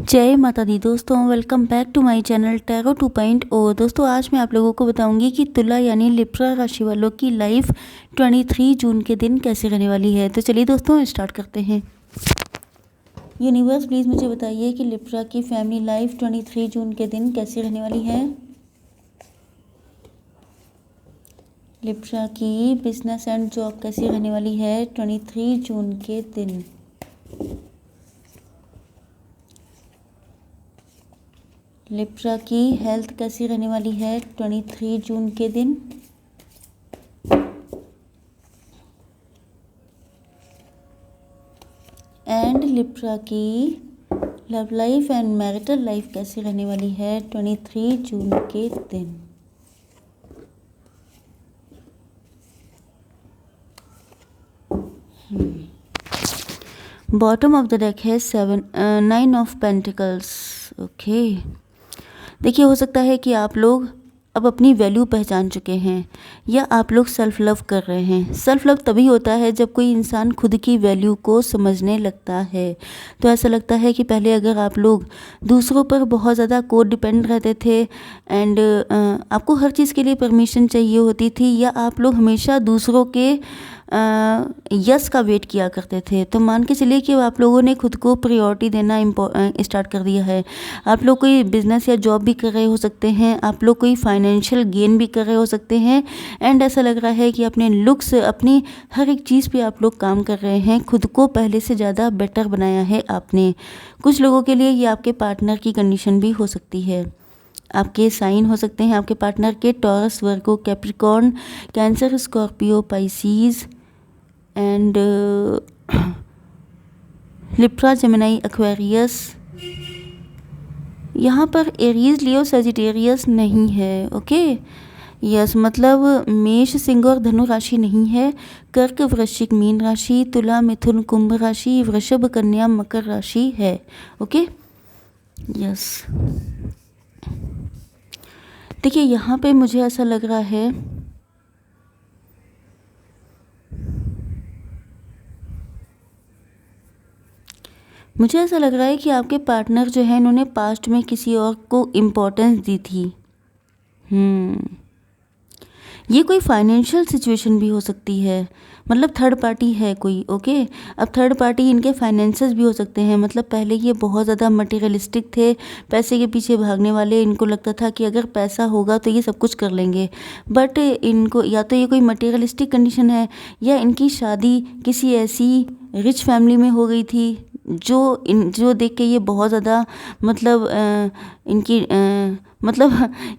जय माता दी दोस्तों, welcome back to my channel tarot 2.0। दोस्तों आज मैं आप लोगों को बताऊंगी कि तुला यानी लिब्रा राशि वालों की लाइफ 23 जून के दिन कैसे रहने वाली है। तो चलिए दोस्तों स्टार्ट करते हैं। यूनिवर्स प्लीज़ मुझे बताइए कि लिब्रा की फैमिली लाइफ 23 जून के दिन कैसे रहने वाली है। लिब्रा की बिजनेस एंड जॉब कैसी रहने वाली है 23 जून के दिन। लिब्रा की हेल्थ कैसी रहने वाली है 23 जून के दिन। एंड लिब्रा की love life and marital life कैसी रहने वाली है 23 जून के दिन। बॉटम ऑफ द डेक है 9 ऑफ पेंटिकल्स। ओके, देखिए हो सकता है कि आप लोग अब अपनी वैल्यू पहचान चुके हैं या आप लोग सेल्फ लव कर रहे हैं। सेल्फ लव तभी होता है जब कोई इंसान खुद की वैल्यू को समझने लगता है। तो ऐसा लगता है कि पहले अगर आप लोग दूसरों पर बहुत ज़्यादा को डिपेंड रहते थे एंड आपको हर चीज़ के लिए परमिशन चाहिए होती थी, या आप लोग हमेशा दूसरों के यस का वेट किया करते थे, तो मान के चलिए कि आप लोगों ने खुद को प्रायोरिटी देना स्टार्ट कर दिया है। आप लोग कोई बिजनेस या जॉब भी कर रहे हो सकते हैं, आप लोग कोई फाइनेंशियल गेन भी कर रहे हो सकते हैं एंड ऐसा लग रहा है कि अपने लुक्स, अपनी हर एक चीज़ पे आप लोग काम कर रहे हैं। खुद को पहले से ज़्यादा बेटर बनाया है आपने। कुछ लोगों के लिए ये आपके पार्टनर की कंडीशन भी हो सकती है। आपके साइन हो सकते हैं आपके पार्टनर के taurus, Virgo, Capricorn, cancer, Scorpio, Pisces and Libra, Gemini, Aquarius. यहाँ पर एरीज, लियो, सेजिटेरियस नहीं है। ओके यस, मतलब मेष, सिंह और धनु राशि नहीं है। कर्क, वृश्चिक, मीन राशि, तुला, मिथुन, कुंभ राशि, वृषभ, कन्या, मकर राशि है। ओके यस, देखिए यहाँ पे मुझे ऐसा लग रहा है कि आपके पार्टनर जो है इन्होंने पास्ट में किसी और को इम्पोर्टेंस दी थी। ये कोई फाइनेंशियल सिचुएशन भी हो सकती है, मतलब थर्ड पार्टी है कोई। ओके, अब थर्ड पार्टी इनके फाइनेंसेस भी हो सकते हैं। मतलब पहले ये बहुत ज़्यादा मटेरियलिस्टिक थे, पैसे के पीछे भागने वाले। इनको लगता था कि अगर पैसा होगा तो ये सब कुछ कर लेंगे, बट इनको या तो ये कोई मटेरियलिस्टिक कंडीशन है या इनकी शादी किसी ऐसी रिच फैमिली में हो गई थी जो देख के ये बहुत ज़्यादा मतलब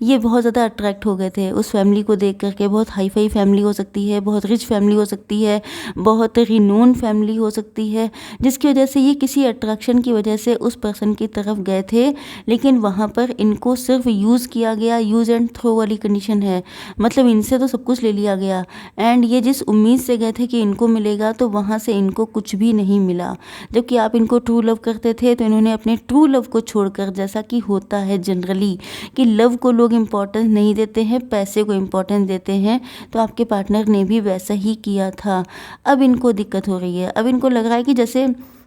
ये बहुत ज़्यादा अट्रैक्ट हो गए थे उस फैमिली को देख करके। बहुत हाई फाई फैमिली हो सकती है, बहुत रिच फैमिली हो सकती है, बहुत रिनोन फैमिली हो सकती है, जिसकी वजह से ये किसी अट्रैक्शन की वजह से उस पर्सन की तरफ गए थे। लेकिन वहाँ पर इनको सिर्फ यूज़ किया गया, यूज़ एंड थ्रो वाली कंडीशन है। मतलब इनसे तो सब कुछ ले लिया गया एंड ये जिस उम्मीद से गए थे कि इनको मिलेगा, तो वहाँ से इनको कुछ भी नहीं मिला। जबकि आप इनको ट्रू लव करते थे, तो इन्होंने अपने ट्रू लव को छोड़कर, जैसा कि होता है जनरली कि लव को लोग इम्पोर्टेंस नहीं देते हैं, पैसे को इम्पोर्टेंस देते हैं, तो आपके पार्टनर ने भी वैसा ही किया था। अब इनको दिक्कत हो रही है। अब इनको लग रहा है कि जैसे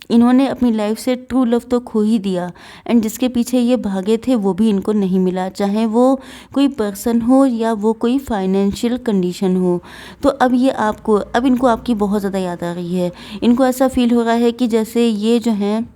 इन्होंने अपनी लाइफ से ट्रू लव तो खो ही दिया एंड जिसके पीछे ये भागे थे वो भी इनको नहीं मिला, चाहे वो कोई पर्सन हो या वो कोई फाइनेंशियल कंडीशन हो। तो अब इनको आपकी बहुत ज़्यादा याद आ रही है। इनको ऐसा फील हो रहा है कि जैसे ये जो हैं,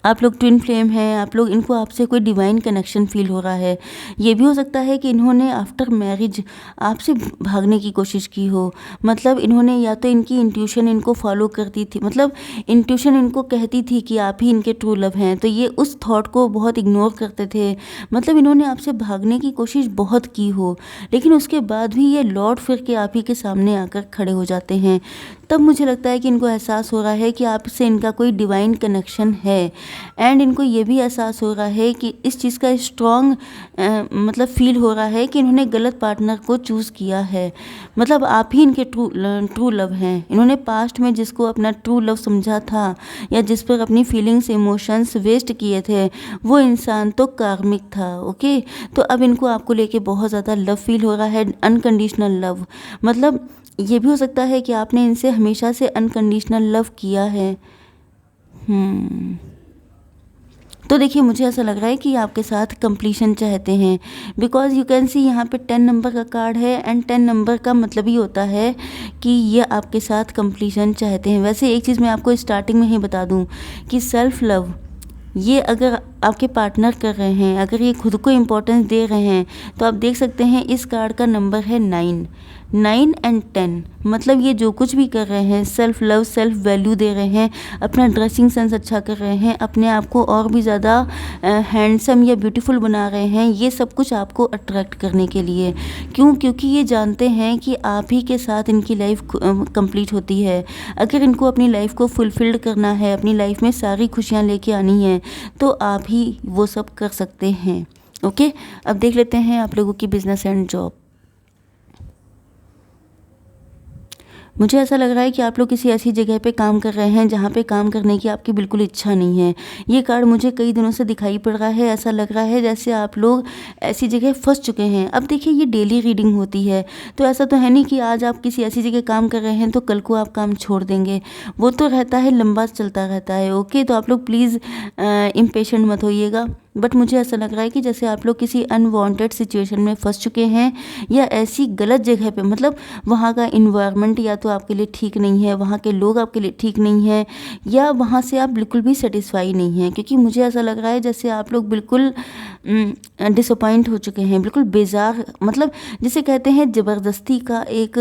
आप लोग ट्विन फ्लेम हैं, आप लोग, इनको आपसे कोई डिवाइन कनेक्शन फील हो रहा है। ये भी हो सकता है कि इन्होंने आफ्टर मैरिज आपसे भागने की कोशिश की हो। मतलब इन्होंने या तो इनकी इंट्यूशन इनको फॉलो करती थी, मतलब इंट्यूशन इनको कहती थी कि आप ही इनके ट्रू लव हैं, तो ये उस थॉट को बहुत इग्नोर करते थे। मतलब इन्होंने आपसे भागने की कोशिश बहुत की हो, लेकिन उसके बाद भी ये लौट फिर के आप ही के सामने आकर खड़े हो जाते हैं। तब मुझे लगता है कि इनको एहसास हो रहा है कि आपसे इनका कोई डिवाइन कनेक्शन है एंड इनको ये भी एहसास हो रहा है कि इस चीज़ का स्ट्रॉन्ग मतलब फील हो रहा है कि इन्होंने गलत पार्टनर को चूज़ किया है। मतलब आप ही इनके ट्रू लव हैं। इन्होंने पास्ट में जिसको अपना ट्रू लव समझा था या जिस पर अपनी फीलिंग्स, इमोशंस वेस्ट किए थे, वो इंसान तो कार्मिक था। ओके, तो अब इनको आपको लेके बहुत ज़्यादा लव फील हो रहा है, अनकंडीशनल लव। मतलब ये भी हो सकता है कि आपने इनसे हमेशा से अनकंडीशनल लव किया है। तो देखिए मुझे ऐसा लग रहा है कि आपके साथ कंप्लीशन चाहते हैं, बिकॉज यू कैन सी यहाँ पे 10 नंबर का कार्ड है एंड 10 नंबर का मतलब ही होता है कि ये आपके साथ कंप्लीशन चाहते हैं। वैसे एक चीज़ मैं आपको स्टार्टिंग में ही बता दूँ कि सेल्फ लव ये अगर आपके पार्टनर कर रहे हैं, अगर ये खुद को इम्पोर्टेंस दे रहे हैं, तो आप देख सकते हैं इस कार्ड का नंबर है 9 एंड 10। मतलब ये जो कुछ भी कर रहे हैं, सेल्फ लव, सेल्फ वैल्यू दे रहे हैं, अपना ड्रेसिंग सेंस अच्छा कर रहे हैं, अपने आप को और भी ज़्यादा हैंडसम या ब्यूटीफुल बना रहे हैं, ये सब कुछ आपको अट्रैक्ट करने के लिए। क्यों? क्योंकि ये जानते हैं कि आप ही के साथ इनकी लाइफ कंप्लीट होती है। अगर इनको अपनी लाइफ को फुलफिल्ड करना है, अपनी लाइफ में सारी खुशियाँ लेके आनी है, तो आप ही वो सब कर सकते हैं। ओके, अब देख लेते हैं आप लोगों की बिजनेस एंड जॉब। मुझे ऐसा लग रहा है कि आप लोग किसी ऐसी जगह पे काम कर रहे हैं जहाँ पे काम करने की आपकी बिल्कुल इच्छा नहीं है। ये कार्ड मुझे कई दिनों से दिखाई पड़ रहा है, ऐसा लग रहा है जैसे आप लोग ऐसी जगह फंस चुके हैं। अब देखिए ये डेली रीडिंग होती है, तो ऐसा तो है नहीं कि आज आप किसी ऐसी जगह काम कर रहे हैं तो कल को आप काम छोड़ देंगे। वो तो रहता है, लंबा चलता रहता है। ओके, तो आप लोग प्लीज़ इम्पेशेंट मत होइएगा। बट मुझे ऐसा लग रहा है कि जैसे आप लोग किसी अनवांटेड सिचुएशन में फंस चुके हैं, या ऐसी गलत जगह पे, मतलब वहाँ का इन्वायरमेंट या तो आपके लिए ठीक नहीं है, वहाँ के लोग आपके लिए ठीक नहीं है, या वहाँ से आप बिल्कुल भी सेटिस्फाई नहीं हैं। क्योंकि मुझे ऐसा लग रहा है जैसे आप लोग बिल्कुल डिसअपॉइंट हो चुके हैं, बिल्कुल बेजार, मतलब जिसे कहते हैं ज़बरदस्ती का एक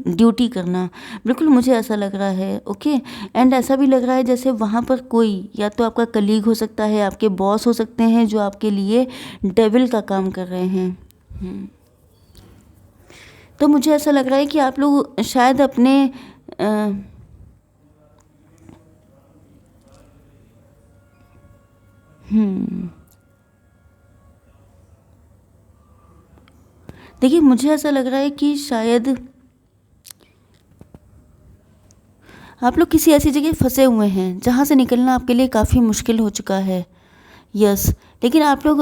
ड्यूटी करना, बिल्कुल मुझे ऐसा लग रहा है। ओके, एंड ऐसा भी लग रहा है जैसे वहाँ पर कोई या तो आपका कलीग हो सकता है, आपके बॉस हो सकते हैं, जो आपके लिए डेविल का काम कर रहे हैं। तो मुझे ऐसा लग रहा है कि आप लोग शायद अपने देखिए मुझे ऐसा लग रहा है कि शायद आप लोग किसी ऐसी जगह फंसे हुए हैं जहाँ से निकलना आपके लिए काफ़ी मुश्किल हो चुका है। यस, लेकिन आप लोग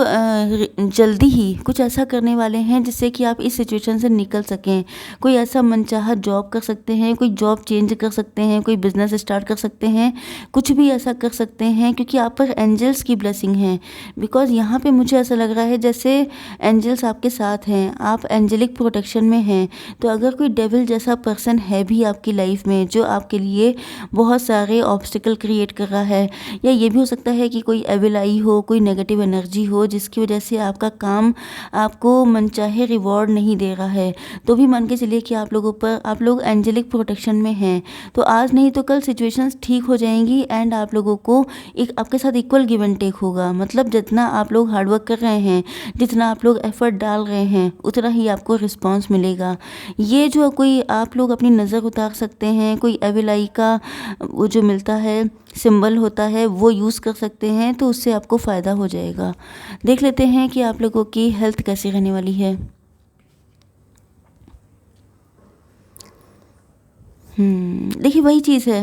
जल्दी ही कुछ ऐसा करने वाले हैं जिससे कि आप इस सिचुएशन से निकल सकें। कोई ऐसा मनचाहा जॉब कर सकते हैं, कोई जॉब चेंज कर सकते हैं, कोई बिजनेस स्टार्ट कर सकते हैं, कुछ भी ऐसा कर सकते हैं, क्योंकि आप पर एंजल्स की ब्लेसिंग है। बिकॉज यहाँ पे मुझे ऐसा लग रहा है जैसे एंजल्स आपके साथ हैं, आप एंजेलिक प्रोटेक्शन में हैं। तो अगर कोई डेविल जैसा पर्सन है भी आपकी लाइफ में जो आपके लिए बहुत सारे ऑब्स्टिकल क्रिएट कर रहा है, या ये भी हो सकता है कि कोई एविल आई हो, कोई नेगेटिव एनर्जी हो जिसकी वजह से आपका काम आपको मनचाहे रिवॉर्ड नहीं दे रहा है, तो भी मान के चलिए कि आप लोग एंजेलिक प्रोटेक्शन में हैं। तो आज नहीं तो कल सिचुएशंस ठीक हो जाएंगी एंड आप लोगों को एक आपके साथ इक्वल गिव एंड टेक होगा। मतलब जितना आप लोग हार्डवर्क कर रहे हैं, जितना आप लोग एफर्ट डाल रहे हैं, उतना ही आपको रिस्पॉन्स मिलेगा। ये जो कोई आप लोग अपनी नज़र उतार सकते हैं, कोई एविल आई का वो जो मिलता है सिंबल होता है वो यूज़ कर सकते हैं, तो उससे आपको फ़ायदा हो जाएगा। देख लेते हैं कि आप लोगों की हेल्थ कैसी रहने वाली है। देखिए वही चीज़ है,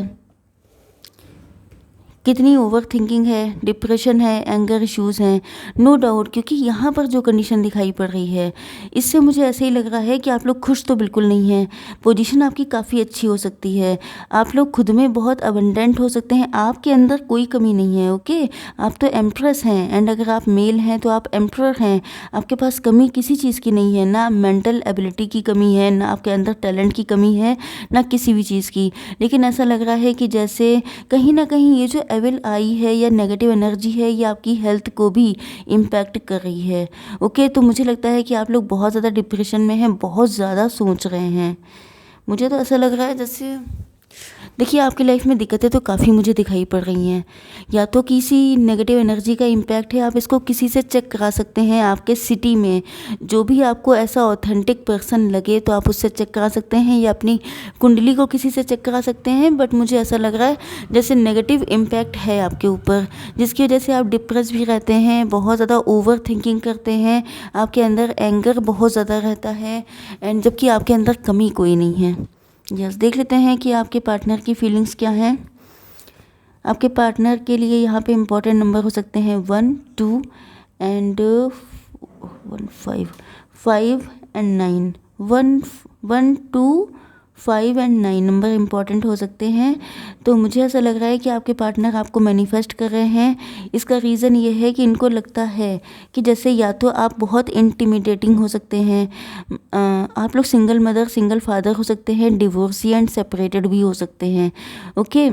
कितनी ओवर थिंकिंग है, डिप्रेशन है, एंगर इश्यूज़ हैं, नो डाउट। क्योंकि यहाँ पर जो कंडीशन दिखाई पड़ रही है, इससे मुझे ऐसे ही लग रहा है कि आप लोग खुश तो बिल्कुल नहीं हैं। पोजीशन आपकी काफ़ी अच्छी हो सकती है, आप लोग खुद में बहुत अबंडेंट हो सकते हैं, आपके अंदर कोई कमी नहीं है। ओके, आप तो एम्प्रेस हैं, एंड अगर आप मेल हैं तो आप एम्प्रर हैं। आपके पास कमी किसी चीज़ की नहीं है, ना मेंटल एबिलिटी की कमी है, ना आपके अंदर टैलेंट की कमी है, ना किसी भी चीज़ की। लेकिन ऐसा लग रहा है कि जैसे कहीं ना कहीं ये जो एविल आई है या नेगेटिव एनर्जी है, ये आपकी हेल्थ को भी इम्पैक्ट कर रही है। ओके, तो मुझे लगता है कि आप लोग बहुत ज़्यादा डिप्रेशन में हैं, बहुत ज़्यादा सोच रहे हैं। मुझे तो ऐसा लग रहा है जैसे देखिए आपकी लाइफ में दिक्कतें तो काफ़ी मुझे दिखाई पड़ रही हैं, या तो किसी नेगेटिव एनर्जी का इम्पैक्ट है, आप इसको किसी से चेक करा सकते हैं। आपके सिटी में जो भी आपको ऐसा ऑथेंटिक पर्सन लगे तो आप उससे चेक करा सकते हैं, या अपनी कुंडली को किसी से चेक करा सकते हैं। बट मुझे ऐसा लग रहा है जैसे नेगेटिव इम्पैक्ट है आपके ऊपर, जिसकी वजह से आप डिप्रेस भी रहते हैं, बहुत ज़्यादा ओवर थिंकिंग करते हैं, आपके अंदर एंगर बहुत ज़्यादा रहता है, एंड जबकि आपके अंदर कमी कोई नहीं है। यस, देख लेते हैं कि आपके पार्टनर की फीलिंग्स क्या हैं। आपके पार्टनर के लिए यहाँ पे इम्पोर्टेंट नंबर हो सकते हैं 1, 2 and 1, 5 and 9। 1, 1, 2 5 and 9 number important हो सकते हैं। तो मुझे ऐसा लग रहा है कि आपके पार्टनर आपको मैनिफेस्ट कर रहे हैं। इसका रीज़न ये है कि इनको लगता है कि जैसे या तो आप बहुत इंटिमिडेटिंग हो सकते हैं, आप लोग सिंगल मदर सिंगल फादर हो सकते हैं, डिवोर्सी एंड सेपरेटेड भी हो सकते हैं। ओके,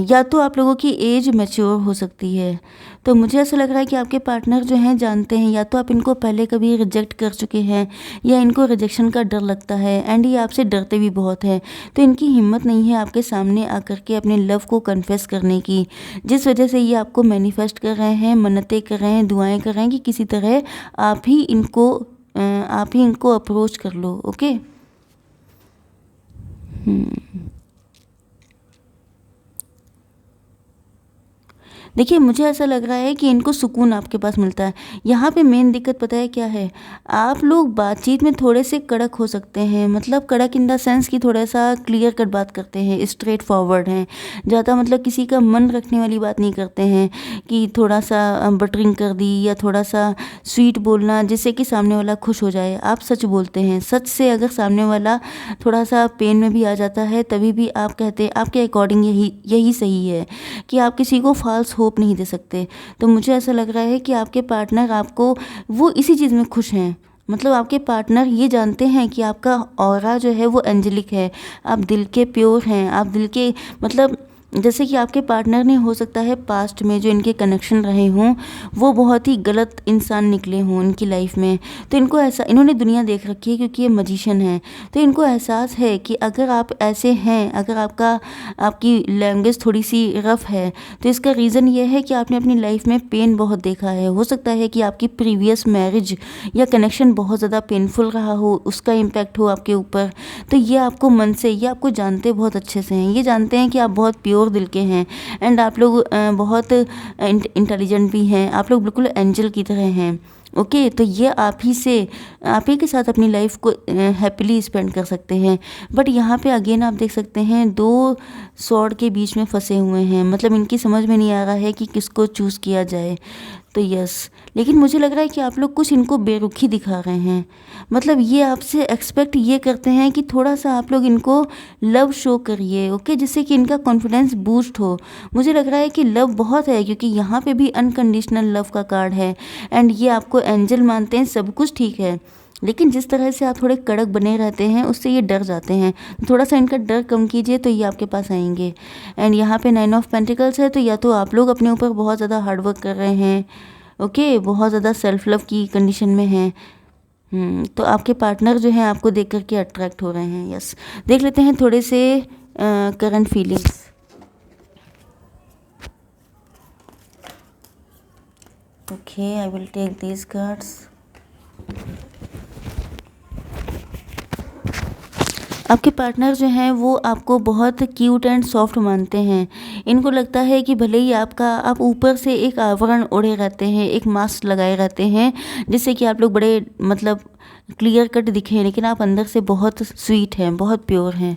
या तो आप लोगों की एज मैच्योर हो सकती है। तो मुझे ऐसा लग रहा है कि आपके पार्टनर जो हैं जानते हैं, या तो आप इनको पहले कभी रिजेक्ट कर चुके हैं या इनको रिजेक्शन का डर लगता है, एंड ये आपसे डरते भी बहुत हैं। तो इनकी हिम्मत नहीं है आपके सामने आकर के अपने लव को कन्फेस करने की, जिस वजह से ये आपको मैनिफेस्ट कर रहे हैं, मन्नतें कर रहे हैं, दुआएं कर रहे हैं कि किसी तरह आप ही इनको अप्रोच कर लो। ओके, देखिए मुझे ऐसा लग रहा है कि इनको सुकून आपके पास मिलता है। यहाँ पे मेन दिक्कत पता है क्या है, आप लोग बातचीत में थोड़े से कड़क हो सकते हैं। मतलब कड़क इन द सेंस कि थोड़ा सा क्लियर कट बात करते हैं, स्ट्रेट फॉरवर्ड हैं, ज़्यादा मतलब किसी का मन रखने वाली बात नहीं करते हैं कि थोड़ा सा बटरिंग कर दी या थोड़ा सा स्वीट बोलना जिससे कि सामने वाला खुश हो जाए। आप सच बोलते हैं, सच से अगर सामने वाला थोड़ा सा पेन में भी आ जाता है तभी भी आप कहते हैं आपके अकॉर्डिंग यही सही है कि आप किसी को फॉल्स होप नहीं दे सकते। तो मुझे ऐसा लग रहा है कि आपके पार्टनर आपको वो इसी चीज़ में खुश हैं। मतलब आपके पार्टनर ये जानते हैं कि आपका ऑरा जो है वो एंजेलिक है, आप दिल के प्योर हैं, आप दिल के मतलब जैसे कि आपके पार्टनर ने हो सकता है पास्ट में जो इनके कनेक्शन रहे हों वो बहुत ही गलत इंसान निकले हों इनकी लाइफ में। तो इनको ऐसा, इन्होंने दुनिया देख रखी है क्योंकि ये मजिशियन है। तो इनको एहसास है कि अगर आप ऐसे हैं, अगर आपकी लैंग्वेज थोड़ी सी रफ़ है, तो इसका रीज़न ये है कि आपने अपनी लाइफ में पेन बहुत देखा है। हो सकता है कि आपकी प्रीवियस मैरिज या कनेक्शन बहुत ज़्यादा पेनफुल रहा हो, उसका इम्पैक्ट हो आपके ऊपर। तो ये आपको मन से, ये आपको जानते बहुत अच्छे से हैं, ये जानते हैं कि आप बहुत प्योर दिल के हैं, एंड आप लोग बहुत इंटेलिजेंट भी हैं, आप लोग बिल्कुल एंजल की तरह हैं। ओके, तो ये आप ही के साथ अपनी लाइफ को हैप्पीली स्पेंड कर सकते हैं। बट यहाँ पे अगेन आप देख सकते हैं दो सॉर्ड के बीच में फंसे हुए हैं। मतलब इनकी समझ में नहीं आ रहा है कि किसको चूज़ किया जाए। तो यस, लेकिन मुझे लग रहा है कि आप लोग कुछ इनको बेरुखी दिखा रहे हैं। मतलब ये आपसे एक्सपेक्ट ये करते हैं कि थोड़ा सा आप लोग इनको लव शो करिए, ओके, जिससे कि इनका कॉन्फिडेंस बूस्ट हो। मुझे लग रहा है कि लव बहुत है क्योंकि यहाँ पे भी अनकंडीशनल लव का कार्ड है, एंड ये आपको एंजल मानते हैं, सब कुछ ठीक है। लेकिन जिस तरह से आप थोड़े कड़क बने रहते हैं उससे ये डर जाते हैं। थोड़ा सा इनका डर कम कीजिए तो ये आपके पास आएंगे। एंड यहाँ पे 9 ऑफ पेंटिकल्स है, तो या तो आप लोग अपने ऊपर बहुत ज़्यादा हार्डवर्क कर रहे हैं, ओके, बहुत ज़्यादा सेल्फ लव की कंडीशन में हैं। तो आपके पार्टनर जो हैं आपको देख करके अट्रैक्ट हो रहे हैं। यस, देख लेते हैं थोड़े से current feelings. Okay, I will take these cards. आपके पार्टनर जो हैं वो आपको बहुत क्यूट एंड सॉफ्ट मानते हैं। इनको लगता है कि भले ही आप ऊपर से एक आवरण ओढ़े रहते हैं, एक मास्क लगाए रहते हैं जिससे कि आप लोग बड़े मतलब क्लियर कट दिखें, लेकिन आप अंदर से बहुत स्वीट हैं, बहुत प्योर हैं।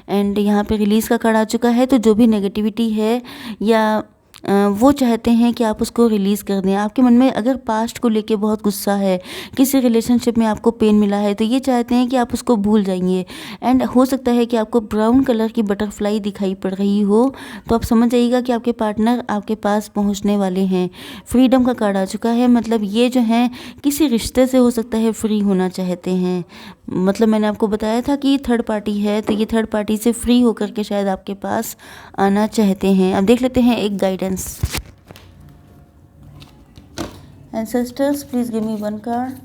एंड यहाँ पे रिलीज़ का कार्ड आ चुका है। तो जो भी नेगेटिविटी है या वो चाहते हैं कि आप उसको रिलीज़ कर दें। आपके मन में अगर पास्ट को लेके बहुत गुस्सा है, किसी रिलेशनशिप में आपको पेन मिला है, तो ये चाहते हैं कि आप उसको भूल जाइए। एंड हो सकता है कि आपको ब्राउन कलर की बटरफ्लाई दिखाई पड़ रही हो, तो आप समझ जाइएगा कि आपके पार्टनर आपके पास पहुंचने वाले हैं। फ्रीडम का कार्ड आ चुका है, मतलब ये जो हैं किसी रिश्ते से हो सकता है फ्री होना चाहते हैं। मतलब मैंने आपको बताया था कि थर्ड पार्टी है, तो ये थर्ड पार्टी से फ्री होकर के शायद आपके पास आना चाहते हैं। अब देख लेते हैं एक guidance. Ancestors, please give me one card.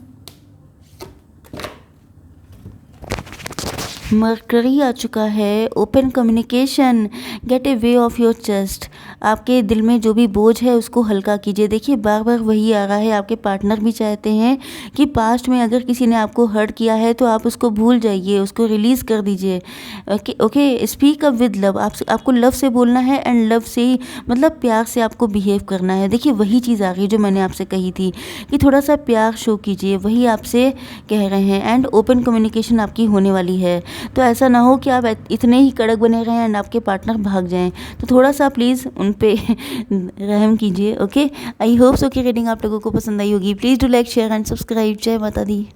Mercury आ चुका है। Open communication, get a way of your chest. आपके दिल में जो भी बोझ है उसको हल्का कीजिए। देखिए बार बार वही आ रहा है, आपके पार्टनर भी चाहते हैं कि पास्ट में अगर किसी ने आपको हर्ट किया है तो आप उसको भूल जाइए, उसको रिलीज़ कर दीजिए। Okay okay, speak up with love. आपको लव से बोलना है, एंड लव से ही मतलब प्यार से आपको बिहेव करना है। देखिए वही चीज़ आ गई जो मैंने आपसे कही थी कि थोड़ा सा प्यार शो कीजिए, वही आपसे कह रहे हैं। एंड ओपन कम्युनिकेशन आपकी होने वाली है। तो ऐसा ना हो कि आप इतने ही कड़क बने रहें एंड आपके पार्टनर भाग जाएं। तो थोड़ा सा प्लीज़ उन पे रहम कीजिए। ओके, आई होप सो कि रीडिंग आप लोगों को पसंद आई होगी। Please do like, share and subscribe. जय माता दी।